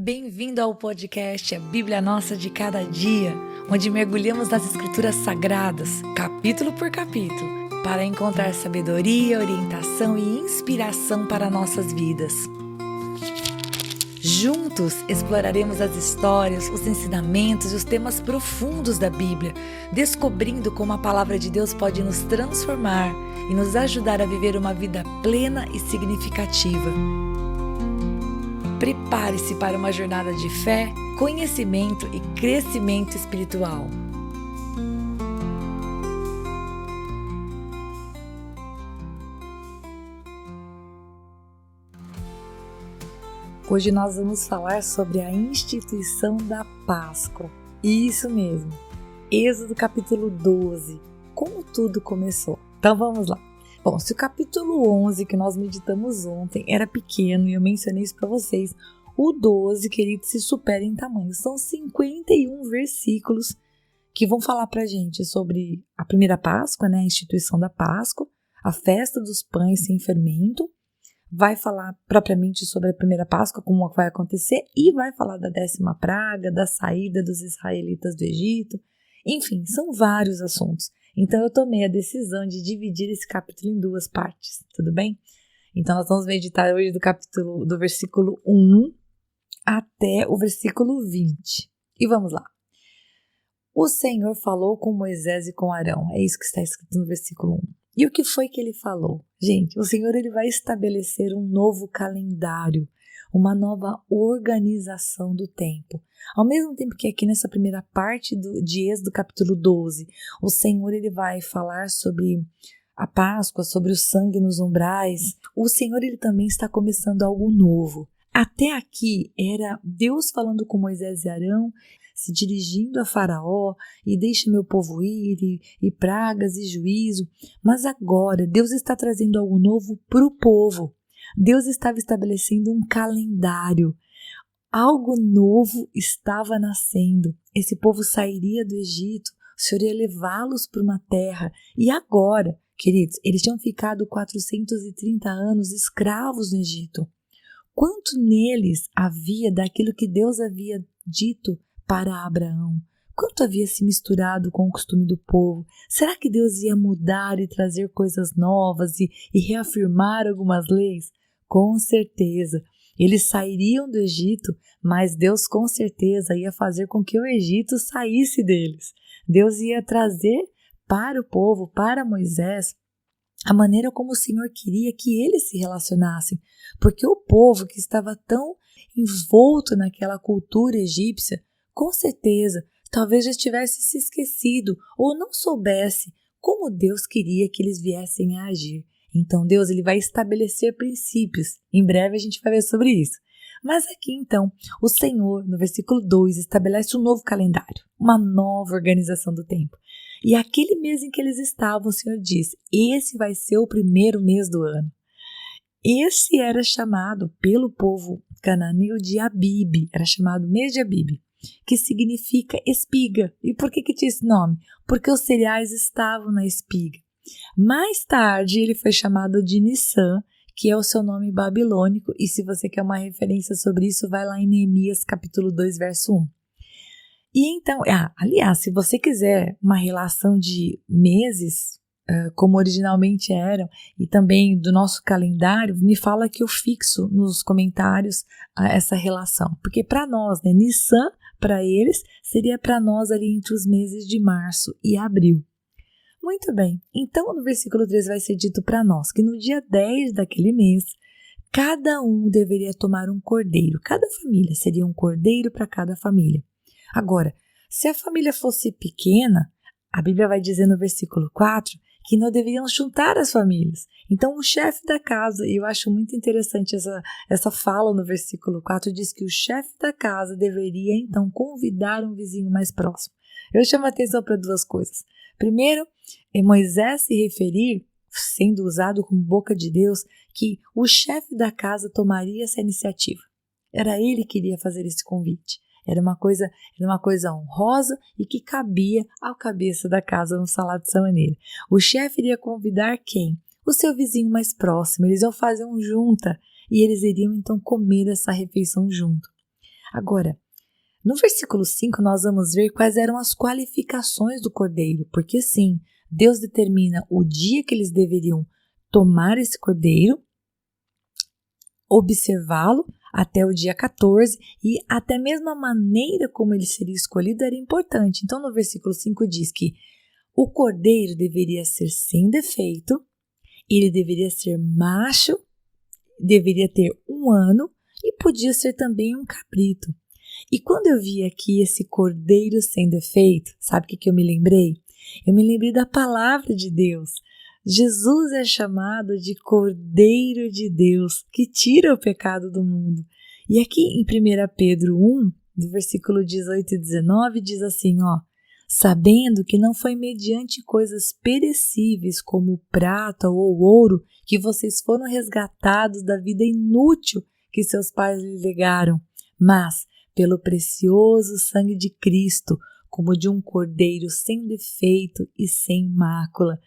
Bem-vindo ao podcast A Bíblia Nossa de Cada Dia, onde mergulhamos nas Escrituras Sagradas, capítulo por capítulo, para encontrar sabedoria, orientação e inspiração para nossas vidas. Juntos exploraremos as histórias, os ensinamentos e os temas profundos da Bíblia, descobrindo como a palavra de Deus pode nos transformar e nos ajudar a viver uma vida plena e significativa. Prepare-se para uma jornada de fé, conhecimento e crescimento espiritual. Hoje nós vamos falar sobre a instituição da Páscoa. Isso mesmo, Êxodo capítulo 12, como tudo começou. Então vamos lá. Bom, se o capítulo 11 que nós meditamos ontem era pequeno e eu mencionei isso para vocês, o 12, querido, se supera em tamanho. São 51 versículos que vão falar para a gente sobre a primeira Páscoa, né, a instituição da Páscoa, a festa dos pães sem fermento, vai falar propriamente sobre a primeira Páscoa, como vai acontecer, e vai falar da 10ª praga, da saída dos israelitas do Egito. Enfim, são vários assuntos. Então eu tomei a decisão de dividir esse capítulo em duas partes, tudo bem? Então nós vamos meditar hoje do versículo 1 até o versículo 20. E vamos lá. O Senhor falou com Moisés e com Arão, é isso que está escrito no versículo 1. E o que foi que ele falou? Gente, o Senhor ele vai estabelecer um novo calendário, uma nova organização do tempo. Ao mesmo tempo que aqui nessa primeira parte de Êxodo capítulo 12, o Senhor ele vai falar sobre a Páscoa, sobre o sangue nos umbrais, o Senhor ele também está começando algo novo. Até aqui era Deus falando com Moisés e Arão, se dirigindo a Faraó, e deixa meu povo ir, e pragas e juízo. Mas agora Deus está trazendo algo novo para o povo. Deus estava estabelecendo um calendário. Algo novo estava nascendo. Esse povo sairia do Egito, o Senhor ia levá-los para uma terra. E agora, queridos, eles tinham ficado 430 anos escravos no Egito. Quanto neles havia daquilo que Deus havia dito para Abraão? Quanto havia se misturado com o costume do povo? Será que Deus ia mudar e trazer coisas novas e reafirmar algumas leis? Com certeza. Eles sairiam do Egito, mas Deus com certeza ia fazer com que o Egito saísse deles. Deus ia trazer para o povo, para Moisés, a maneira como o Senhor queria que eles se relacionassem. Porque o povo que estava tão envolto naquela cultura egípcia, com certeza, talvez já tivesse se esquecido ou não soubesse como Deus queria que eles viessem a agir. Então Deus ele vai estabelecer princípios. Em breve a gente vai ver sobre isso. Mas aqui então, o Senhor, no versículo 2, estabelece um novo calendário, uma nova organização do tempo. E aquele mês em que eles estavam, o Senhor diz, esse vai ser o primeiro mês do ano. Esse era chamado pelo povo cananeu de Abib, era chamado mês de Abib, que significa espiga. E por que tinha esse nome? Porque os cereais estavam na espiga. Mais tarde ele foi chamado de Nissan, que é o seu nome babilônico, e se você quer uma referência sobre isso, vai lá em Neemias capítulo 2, verso 1. E então, aliás, se você quiser uma relação de meses, como originalmente eram, e também do nosso calendário, me fala que eu fixo nos comentários essa relação. Porque para nós, né, Nissan, para eles, seria para nós ali entre os meses de março e abril. Muito bem, então no versículo 3 vai ser dito para nós que no dia 10 daquele mês, cada um deveria tomar um cordeiro, cada família seria um cordeiro para cada família. Agora, se a família fosse pequena, a Bíblia vai dizer no versículo 4 que não deveriam juntar as famílias. Então o chefe da casa, e eu acho muito interessante essa fala no versículo 4, diz que o chefe da casa deveria então convidar um vizinho mais próximo. Eu chamo a atenção para duas coisas. Primeiro, Moisés se referir, sendo usado como boca de Deus, que o chefe da casa tomaria essa iniciativa. Era ele que iria fazer esse convite. Era uma coisa honrosa e que cabia ao cabeça da casa não falar dessa maneira. O chefe iria convidar quem? O seu vizinho mais próximo. Eles iam fazer um junta e eles iriam então comer essa refeição junto. Agora, no versículo 5 nós vamos ver quais eram as qualificações do cordeiro, porque sim, Deus determina o dia que eles deveriam tomar esse cordeiro, observá-lo até o dia 14 e até mesmo a maneira como ele seria escolhido era importante. Então no versículo 5 diz que o cordeiro deveria ser sem defeito, ele deveria ser macho, deveria ter 1 ano e podia ser também um cabrito. E quando eu vi aqui esse cordeiro sem defeito, sabe o que eu me lembrei? Eu me lembrei da palavra de Deus. Jesus é chamado de Cordeiro de Deus, que tira o pecado do mundo. E aqui em 1 Pedro 1, do versículo 18 e 19, diz assim, sabendo que não foi mediante coisas perecíveis como prata ou ouro que vocês foram resgatados da vida inútil que seus pais lhe legaram, mas pelo precioso sangue de Cristo, como de um cordeiro sem defeito e sem mácula.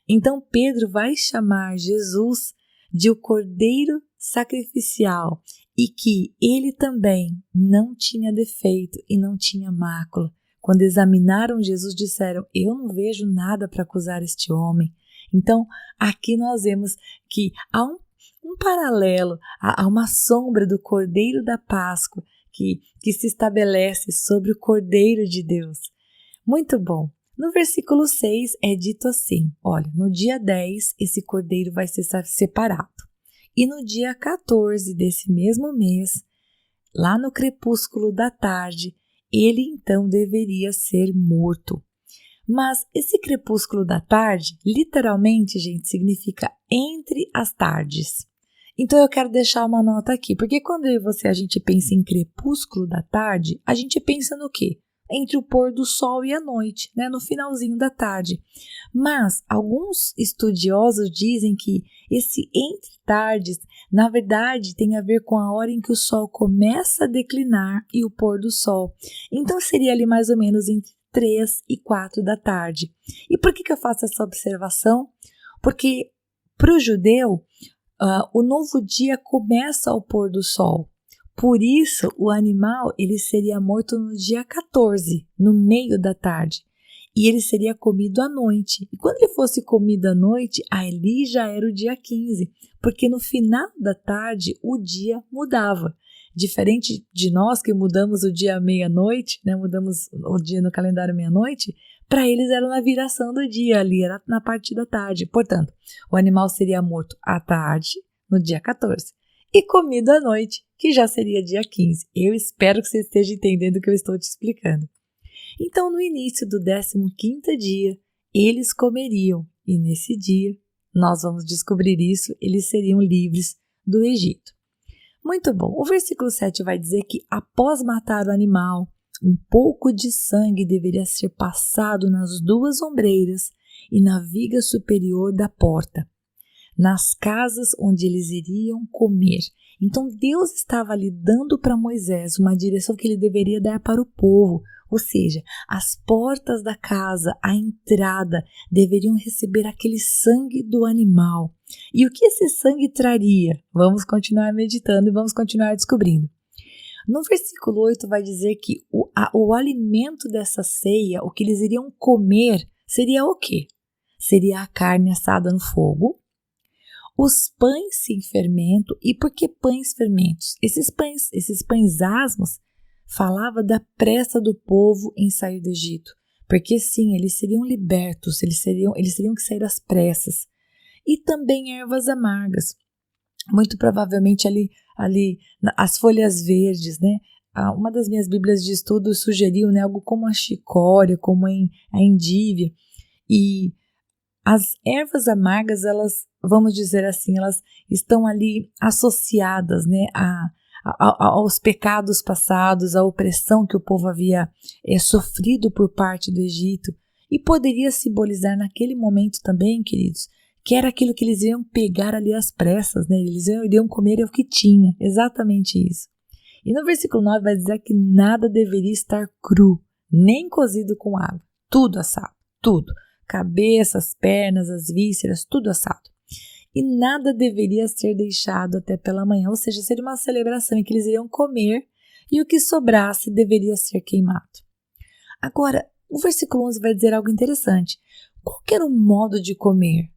Então Pedro vai chamar Jesus de o cordeiro sacrificial e que ele também não tinha defeito e não tinha mácula. Quando examinaram Jesus, disseram, eu não vejo nada para acusar este homem. Então aqui nós vemos que há um paralelo, há uma sombra do cordeiro da Páscoa que se estabelece sobre o Cordeiro de Deus. Muito bom. No versículo 6 é dito assim, olha, no dia 10 esse cordeiro vai ser separado. E no dia 14 desse mesmo mês, lá no crepúsculo da tarde, ele então deveria ser morto. Mas esse crepúsculo da tarde, literalmente, gente, significa entre as tardes. Então eu quero deixar uma nota aqui, porque quando eu e você a gente pensa em crepúsculo da tarde, a gente pensa no quê? Entre o pôr do sol e a noite, né? No finalzinho da tarde. Mas alguns estudiosos dizem que esse entre tardes, na verdade, tem a ver com a hora em que o sol começa a declinar e o pôr do sol. Então seria ali mais ou menos entre 3 e 4 da tarde. E por que eu faço essa observação? Porque para o judeu, o novo dia começa ao pôr do sol. Por isso, o animal ele seria morto no dia 14, no meio da tarde. E ele seria comido à noite. E quando ele fosse comido à noite, ali já era o dia 15. Porque no final da tarde, o dia mudava. Diferente de nós que mudamos o dia à meia-noite, né? Mudamos o dia no calendário meia-noite, para eles era na viração do dia, ali era na parte da tarde. Portanto, o animal seria morto à tarde, no dia 14, e comido à noite, que já seria dia 15. Eu espero que você esteja entendendo o que eu estou te explicando. Então, no início do 15º dia, eles comeriam, e nesse dia, nós vamos descobrir isso, eles seriam livres do Egito. Muito bom, o versículo 7 vai dizer que após matar o animal, um pouco de sangue deveria ser passado nas 2 ombreiras e na viga superior da porta, nas casas onde eles iriam comer. Então Deus estava ali dando para Moisés uma direção que ele deveria dar para o povo, ou seja, as portas da casa, a entrada, deveriam receber aquele sangue do animal. E o que esse sangue traria? Vamos continuar meditando e vamos continuar descobrindo. No versículo 8 vai dizer que o alimento dessa ceia, o que eles iriam comer, seria o quê? Seria a carne assada no fogo, os pães sem fermento. E por que pães fermentos? Esses pães asmos falava da pressa do povo em sair do Egito, porque sim, eles seriam libertos, eles teriam que sair às pressas. E também ervas amargas, muito provavelmente ali as folhas verdes, né? Uma das minhas bíblias de estudo sugeriu, né, algo como a chicória, como a endívia. E as ervas amargas, elas, vamos dizer assim, elas estão ali associadas, né, aos pecados passados, à opressão que o povo havia sofrido por parte do Egito. E poderia simbolizar naquele momento também, queridos, que era aquilo que eles iam pegar ali às pressas, né? Eles iriam comer o que tinha, exatamente isso. E no versículo 9 vai dizer que nada deveria estar cru, nem cozido com água, tudo assado, tudo, cabeças, pernas, as vísceras, tudo assado. E nada deveria ser deixado até pela manhã, ou seja, seria uma celebração em que eles iriam comer e o que sobrasse deveria ser queimado. Agora, o versículo 11 vai dizer algo interessante. Qual que era o modo de comer?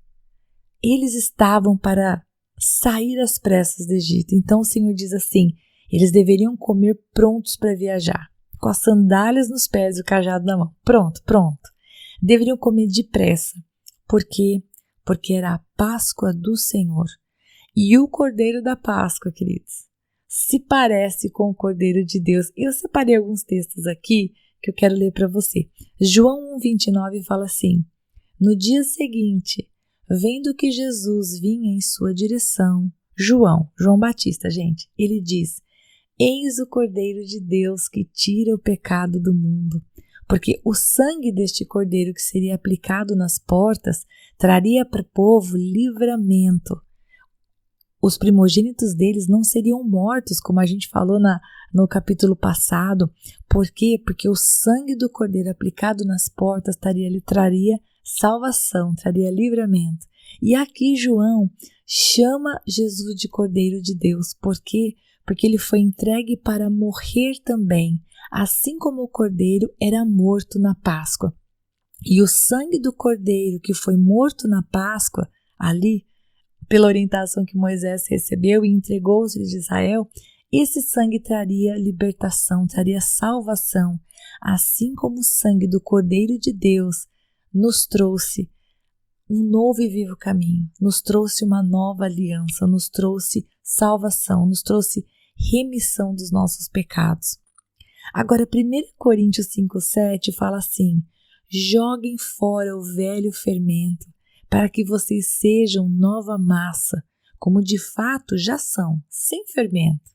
Eles estavam para sair às pressas do Egito. Então o Senhor diz assim, eles deveriam comer prontos para viajar, com as sandálias nos pés e o cajado na mão. Pronto. Deveriam comer depressa. Por quê? Porque era a Páscoa do Senhor. E o Cordeiro da Páscoa, queridos, se parece com o Cordeiro de Deus. Eu separei alguns textos aqui que eu quero ler para você. João 1,29 fala assim, no dia seguinte, vendo que Jesus vinha em sua direção, João Batista, gente, ele diz, eis o Cordeiro de Deus que tira o pecado do mundo. Porque o sangue deste cordeiro que seria aplicado nas portas traria para o povo livramento. Os primogênitos deles não seriam mortos, como a gente falou no capítulo passado. Por quê? Porque o sangue do cordeiro aplicado nas portas traria salvação, traria livramento. E aqui João chama Jesus de Cordeiro de Deus. Por quê? Porque ele foi entregue para morrer também, assim como o cordeiro era morto na Páscoa. E o sangue do cordeiro que foi morto na Páscoa, ali, pela orientação que Moisés recebeu e entregou aos filhos de Israel, esse sangue traria libertação, traria salvação, assim como o sangue do Cordeiro de Deus nos trouxe um novo e vivo caminho, nos trouxe uma nova aliança, nos trouxe salvação, nos trouxe remissão dos nossos pecados. Agora, 1 Coríntios 5,7 fala assim, joguem fora o velho fermento, para que vocês sejam nova massa, como de fato já são, sem fermento.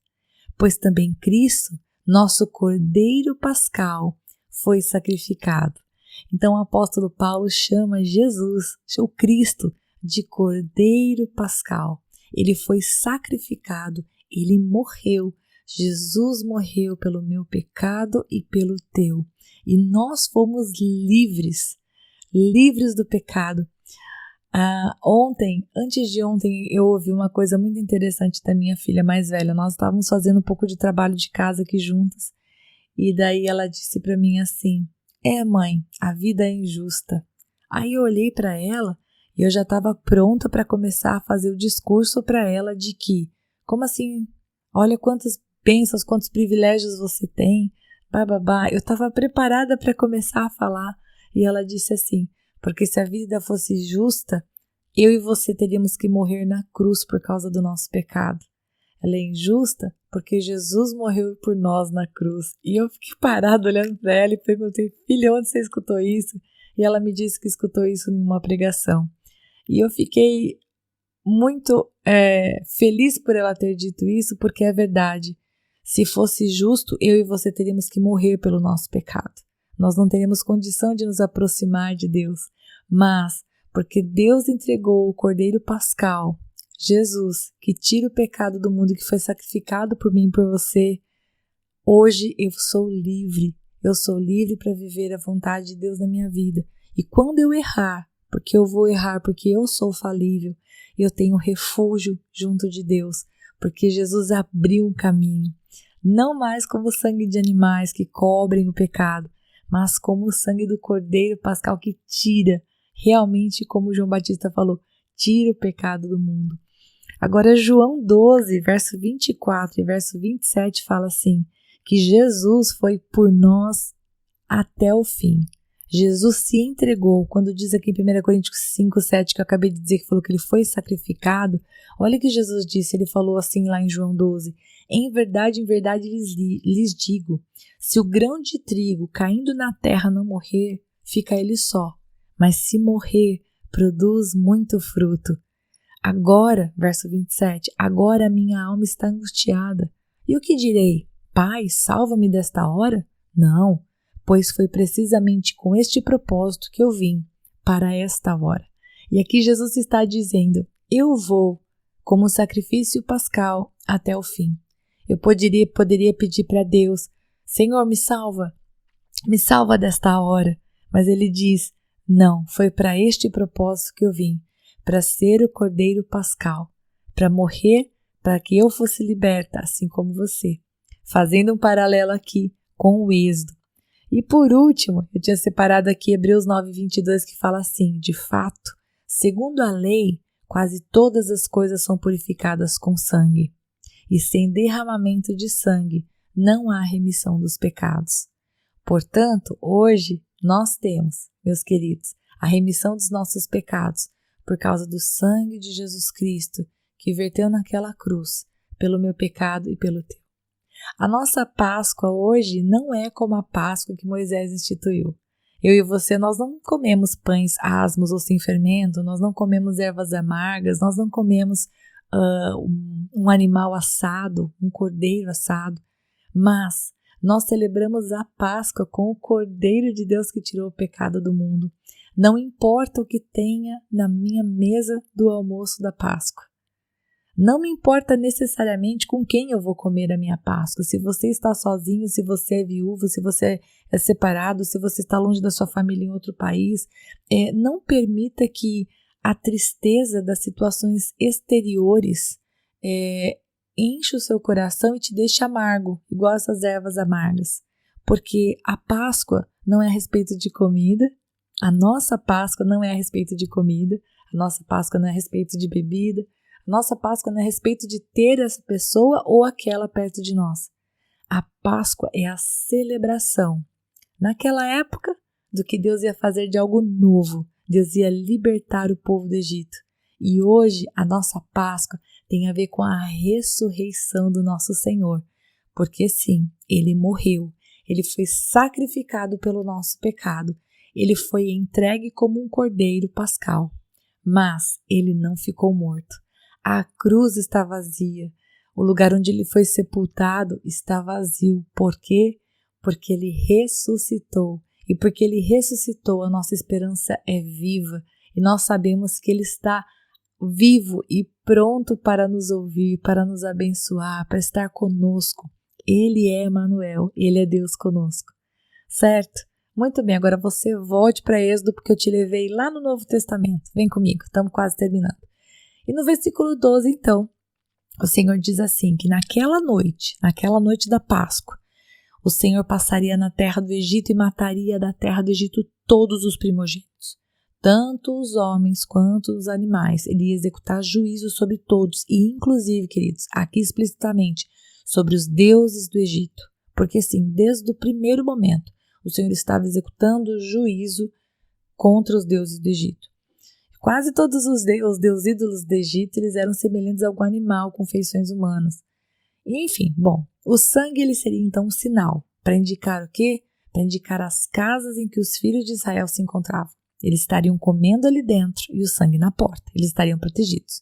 Pois também Cristo, nosso Cordeiro Pascal, foi sacrificado. Então o apóstolo Paulo chama Jesus, o Cristo, de Cordeiro Pascal. Ele foi sacrificado, ele morreu. Jesus morreu pelo meu pecado e pelo teu. E nós fomos livres do pecado. Antes de ontem, eu ouvi uma coisa muito interessante da minha filha mais velha. Nós estávamos fazendo um pouco de trabalho de casa aqui juntas. E daí ela disse para mim assim, mãe, a vida é injusta. Aí eu olhei para ela e eu já estava pronta para começar a fazer o discurso para ela de que, como assim, olha quantas bênçãos, quantos privilégios você tem, bababá. Eu estava preparada para começar a falar e ela disse assim, porque se a vida fosse justa, eu e você teríamos que morrer na cruz por causa do nosso pecado. Ela é injusta porque Jesus morreu por nós na cruz. E eu fiquei parada olhando para ela e perguntei, filha, onde você escutou isso? E ela me disse que escutou isso em uma pregação. E eu fiquei muito feliz por ela ter dito isso, porque é verdade. Se fosse justo, eu e você teríamos que morrer pelo nosso pecado. Nós não teríamos condição de nos aproximar de Deus. Mas, porque Deus entregou o Cordeiro Pascal, Jesus, que tira o pecado do mundo, que foi sacrificado por mim e por você, hoje eu sou livre. Eu sou livre para viver a vontade de Deus na minha vida. E quando eu errar, porque eu vou errar, porque eu sou falível, eu tenho refúgio junto de Deus, porque Jesus abriu um caminho. Não mais como o sangue de animais que cobrem o pecado, mas como o sangue do Cordeiro Pascal que tira, realmente, como João Batista falou, tira o pecado do mundo. Agora João 12, verso 24 e verso 27 fala assim, que Jesus foi por nós até o fim. Jesus se entregou, quando diz aqui em 1 Coríntios 5, 7, que eu acabei de dizer que falou que ele foi sacrificado, olha o que Jesus disse, ele falou assim lá em João 12, em verdade lhes digo, se o grão de trigo caindo na terra não morrer, fica ele só, mas se morrer, produz muito fruto. Agora, verso 27, agora a minha alma está angustiada. E o que direi? Pai, salva-me desta hora? Não, pois foi precisamente com este propósito que eu vim, para esta hora. E aqui Jesus está dizendo, eu vou, como sacrifício pascal, até o fim. Eu poderia pedir para Deus, Senhor, me salva desta hora. Mas ele diz, não, foi para este propósito que eu vim, para ser o Cordeiro Pascal, para morrer, para que eu fosse liberta, assim como você. fazendo um paralelo aqui com o Êxodo. E por último, eu tinha separado aqui Hebreus 9:22, que fala assim: de fato, segundo a lei, quase todas as coisas são purificadas com sangue, e sem derramamento de sangue não há remissão dos pecados. Portanto, hoje nós temos, meus queridos, a remissão dos nossos pecados por causa do sangue de Jesus Cristo que verteu naquela cruz pelo meu pecado e pelo teu. A nossa Páscoa hoje não é como a Páscoa que Moisés instituiu. Eu e você, nós não comemos pães asmos ou sem fermento, nós não comemos ervas amargas, nós não comemos um animal assado, um cordeiro assado, mas nós celebramos a Páscoa com o Cordeiro de Deus que tirou o pecado do mundo. Não importa o que tenha na minha mesa do almoço da Páscoa. Não me importa necessariamente com quem eu vou comer a minha Páscoa. Se você está sozinho, se você é viúvo, se você é separado, se você está longe da sua família em outro país, não permita que a tristeza das situações exteriores enche o seu coração e te deixe amargo, igual essas ervas amargas. Porque a Páscoa não é a respeito de comida, a nossa Páscoa não é a respeito de comida, a nossa Páscoa não é a respeito de bebida, a nossa Páscoa não é a respeito de ter essa pessoa ou aquela perto de nós. A Páscoa é a celebração, naquela época, do que Deus ia fazer de algo novo. Deus ia libertar o povo do Egito. E hoje a nossa Páscoa tem a ver com a ressurreição do nosso Senhor. Porque sim, Ele morreu, Ele foi sacrificado pelo nosso pecado, Ele foi entregue como um cordeiro pascal, mas Ele não ficou morto. A cruz está vazia, o lugar onde Ele foi sepultado está vazio. Por quê? Porque Ele ressuscitou. E porque Ele ressuscitou, a nossa esperança é viva. E nós sabemos que Ele está vivo e pronto para nos ouvir, para nos abençoar, para estar conosco. Ele é Emanuel, Ele é Deus conosco. Certo? Muito bem, agora você volte para Êxodo, porque eu te levei lá no Novo Testamento. Vem comigo, estamos quase terminando. E no versículo 12, então, o Senhor diz assim, que naquela noite da Páscoa, o Senhor passaria na terra do Egito e mataria da terra do Egito todos os primogênitos, tanto os homens quanto os animais. Ele ia executar juízo sobre todos e, inclusive, queridos, aqui explicitamente, sobre os deuses do Egito. Porque, sim, desde o primeiro momento, o Senhor estava executando juízo contra os deuses do Egito. Quase todos os deuses ídolos do Egito, eles eram semelhantes a algum animal com feições humanas. Enfim, bom, o sangue ele seria então um sinal para indicar o quê? Para indicar as casas em que os filhos de Israel se encontravam. Eles estariam comendo ali dentro e o sangue na porta, eles estariam protegidos.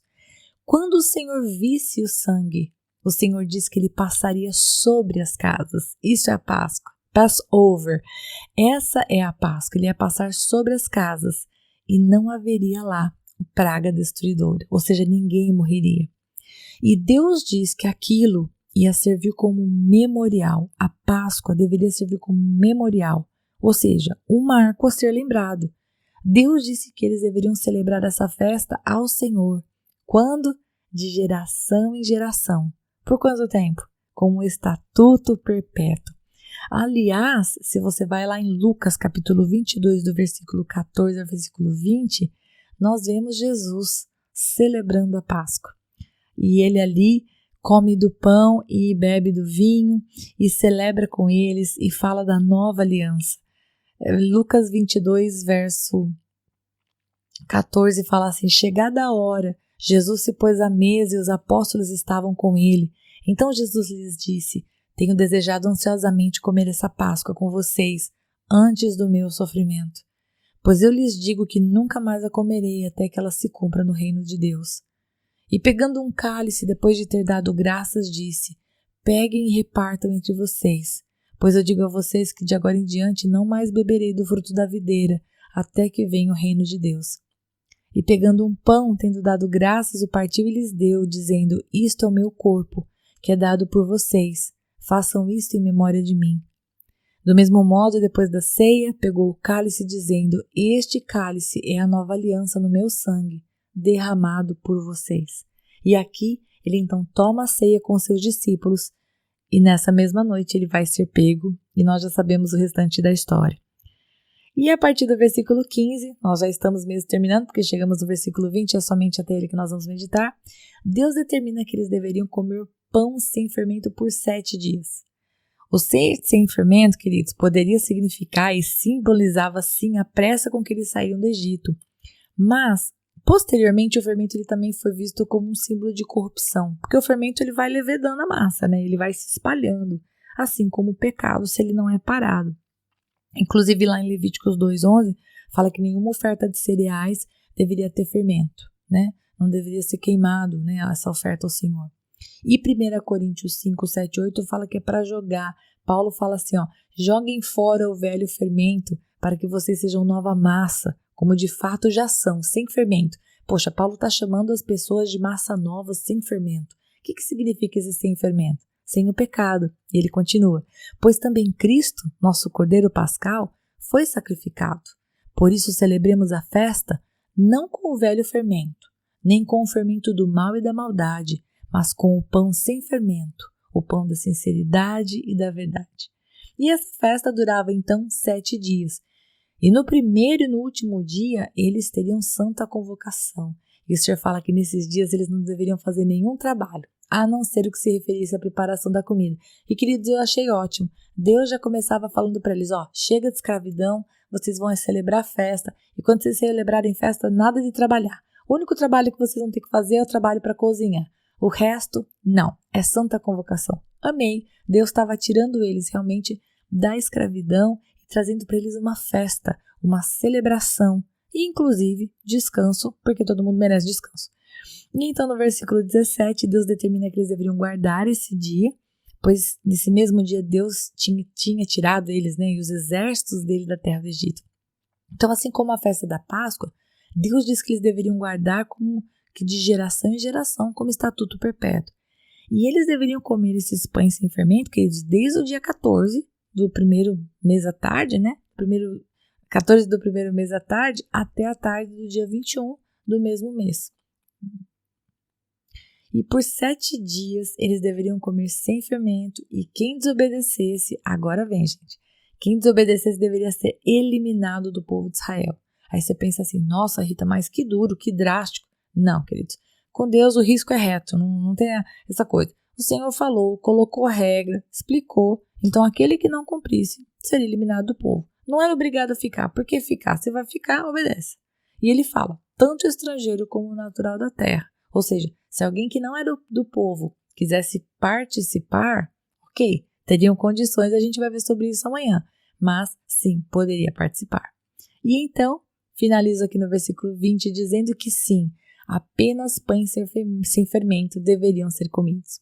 Quando o Senhor visse o sangue, o Senhor disse que ele passaria sobre as casas. Isso é a Páscoa, Passover. Essa é a Páscoa, ele ia passar sobre as casas e não haveria lá praga destruidora, ou seja, ninguém morreria. E Deus diz que aquilo ia servir como um memorial. A Páscoa deveria servir como memorial, ou seja, um marco a ser lembrado. Deus disse que eles deveriam celebrar essa festa ao Senhor. Quando? De geração em geração. Por quanto tempo? Como um estatuto perpétuo. Aliás, se você vai lá em Lucas capítulo 22, do versículo 14 ao versículo 20, nós vemos Jesus celebrando a Páscoa. E ele ali come do pão e bebe do vinho e celebra com eles e fala da nova aliança. Lucas 22, verso 14 fala assim: chegada a hora, Jesus se pôs à mesa e os apóstolos estavam com ele. Então Jesus lhes disse: tenho desejado ansiosamente comer essa Páscoa com vocês antes do meu sofrimento, pois eu lhes digo que nunca mais a comerei até que ela se cumpra no reino de Deus. E pegando um cálice, depois de ter dado graças, disse: peguem e repartam entre vocês, pois eu digo a vocês que de agora em diante não mais beberei do fruto da videira, até que venha o reino de Deus. E pegando um pão, tendo dado graças, o partiu e lhes deu, dizendo: isto é o meu corpo, que é dado por vocês, façam isto em memória de mim. Do mesmo modo, depois da ceia, pegou o cálice, dizendo: este cálice é a nova aliança no meu sangue, derramado por vocês. E aqui, ele então toma a ceia com seus discípulos e nessa mesma noite ele vai ser pego e nós já sabemos o restante da história. E a partir do versículo 15, nós já estamos mesmo terminando, porque chegamos no versículo 20, é somente até ele que nós vamos meditar. Deus determina que eles deveriam comer pão sem fermento por 7 dias. O sem fermento, queridos, poderia significar e simbolizava sim a pressa com que eles saíram do Egito. Mas, posteriormente, o fermento ele também foi visto como um símbolo de corrupção, porque o fermento ele vai levedando a massa, né? Ele vai se espalhando, assim como o pecado se ele não é parado. Inclusive lá em Levíticos 2:11, fala que nenhuma oferta de cereais deveria ter fermento, né? Não deveria ser queimado, né, essa oferta ao Senhor. E 1 Coríntios 5, 7, 8 fala que é para jogar. Paulo fala assim, joguem fora o velho fermento para que vocês sejam nova massa, como de fato já são, sem fermento. Poxa, Paulo está chamando as pessoas de massa nova sem fermento. O que significa esse sem fermento? Sem o pecado. E ele continua, pois também Cristo, nosso Cordeiro Pascal, foi sacrificado. Por isso celebremos a festa não com o velho fermento, nem com o fermento do mal e da maldade, mas com o pão sem fermento, o pão da sinceridade e da verdade. E essa festa durava então 7 dias. E no primeiro e no último dia, eles teriam santa convocação. E o Senhor fala que nesses dias eles não deveriam fazer nenhum trabalho, a não ser o que se referisse à preparação da comida. E queridos, eu achei ótimo. Deus já começava falando para eles, chega de escravidão, vocês vão celebrar a festa. E quando vocês celebrarem festa, nada de trabalhar. O único trabalho que vocês vão ter que fazer é o trabalho para cozinhar. O resto, não. É santa convocação. Amei. Deus estava tirando eles realmente da escravidão e trazendo para eles uma festa, uma celebração e, inclusive, descanso, porque todo mundo merece descanso. E então, no versículo 17, Deus determina que eles deveriam guardar esse dia, pois nesse mesmo dia Deus tinha tirado eles, né, e os exércitos dele da terra do Egito. Então, assim como a festa da Páscoa, Deus diz que eles deveriam guardar como que de geração em geração, como estatuto perpétuo. E eles deveriam comer esses pães sem fermento, queridos, desde o dia 14 do primeiro mês à tarde, né? 14 do primeiro mês à tarde, até a tarde do dia 21 do mesmo mês. E por 7 dias eles deveriam comer sem fermento, e quem desobedecesse, agora vem, gente, quem desobedecesse deveria ser eliminado do povo de Israel. Aí você pensa assim, nossa, Rita, mas que duro, que drástico. Não, queridos, com Deus o risco é reto, não tem essa coisa. O Senhor falou, colocou a regra, explicou, então aquele que não cumprisse seria eliminado do povo. Não era obrigado a ficar, porque ficar, você vai ficar, obedece. E ele fala, tanto o estrangeiro como o natural da terra. Ou seja, se alguém que não é do povo quisesse participar, ok, teriam condições, a gente vai ver sobre isso amanhã, mas sim, poderia participar. E então, finalizo aqui no versículo 20 dizendo que sim, apenas pães sem fermento deveriam ser comidos.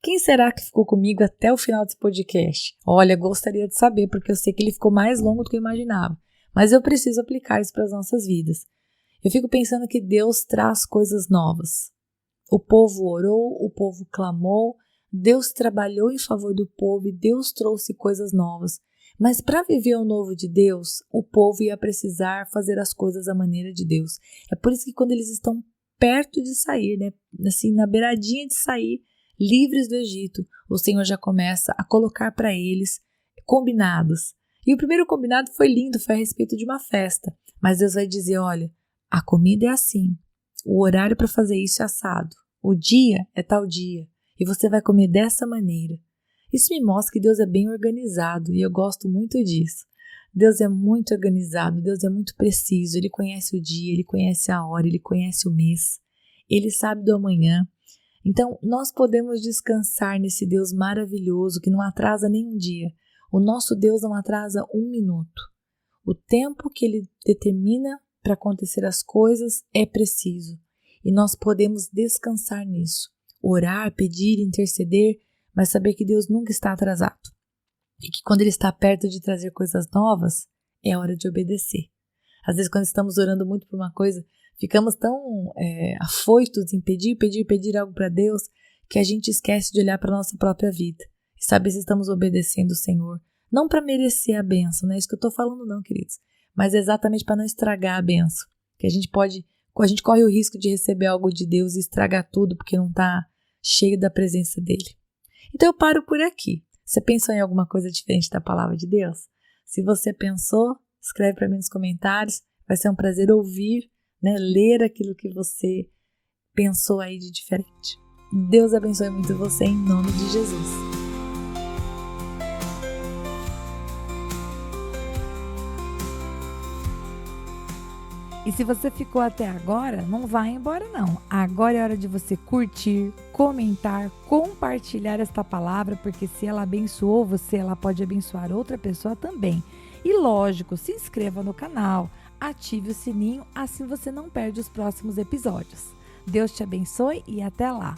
Quem será que ficou comigo até o final desse podcast? Olha, gostaria de saber, porque eu sei que ele ficou mais longo do que eu imaginava. Mas eu preciso aplicar isso para as nossas vidas. Eu fico pensando que Deus traz coisas novas. O povo orou, o povo clamou, Deus trabalhou em favor do povo e Deus trouxe coisas novas. Mas para viver o novo de Deus, o povo ia precisar fazer as coisas à maneira de Deus. É por isso que quando eles estão perto de sair, né, assim, na beiradinha de sair, livres do Egito, o Senhor já começa a colocar para eles combinados. E o primeiro combinado foi lindo, foi a respeito de uma festa. Mas Deus vai dizer, olha, a comida é assim, o horário para fazer isso é assado, o dia é tal dia, e você vai comer dessa maneira. Isso me mostra que Deus é bem organizado e eu gosto muito disso. Deus é muito organizado, Deus é muito preciso, Ele conhece o dia, Ele conhece a hora, Ele conhece o mês, Ele sabe do amanhã. Então, nós podemos descansar nesse Deus maravilhoso que não atrasa nenhum dia. O nosso Deus não atrasa 1 minuto. O tempo que Ele determina para acontecer as coisas é preciso. E nós podemos descansar nisso. Orar, pedir, interceder, mas saber que Deus nunca está atrasado. E que quando Ele está perto de trazer coisas novas, é hora de obedecer. Às vezes, quando estamos orando muito por uma coisa, ficamos tão afoitos em pedir algo para Deus, que a gente esquece de olhar para a nossa própria vida. E saber se estamos obedecendo o Senhor. Não para merecer a bênção, não é isso que eu estou falando não, queridos. Mas exatamente para não estragar a bênção. Que a gente corre o risco de receber algo de Deus e estragar tudo, porque não está cheio da presença dEle. Então eu paro por aqui. Você pensou em alguma coisa diferente da palavra de Deus? Se você pensou, escreve para mim nos comentários. Vai ser um prazer ouvir, ler aquilo que você pensou aí de diferente. Deus abençoe muito você em nome de Jesus. E se você ficou até agora, não vai embora não. Agora é hora de você curtir, comentar, compartilhar esta palavra, porque se ela abençoou você, ela pode abençoar outra pessoa também. E lógico, se inscreva no canal, ative o sininho, assim você não perde os próximos episódios. Deus te abençoe e até lá!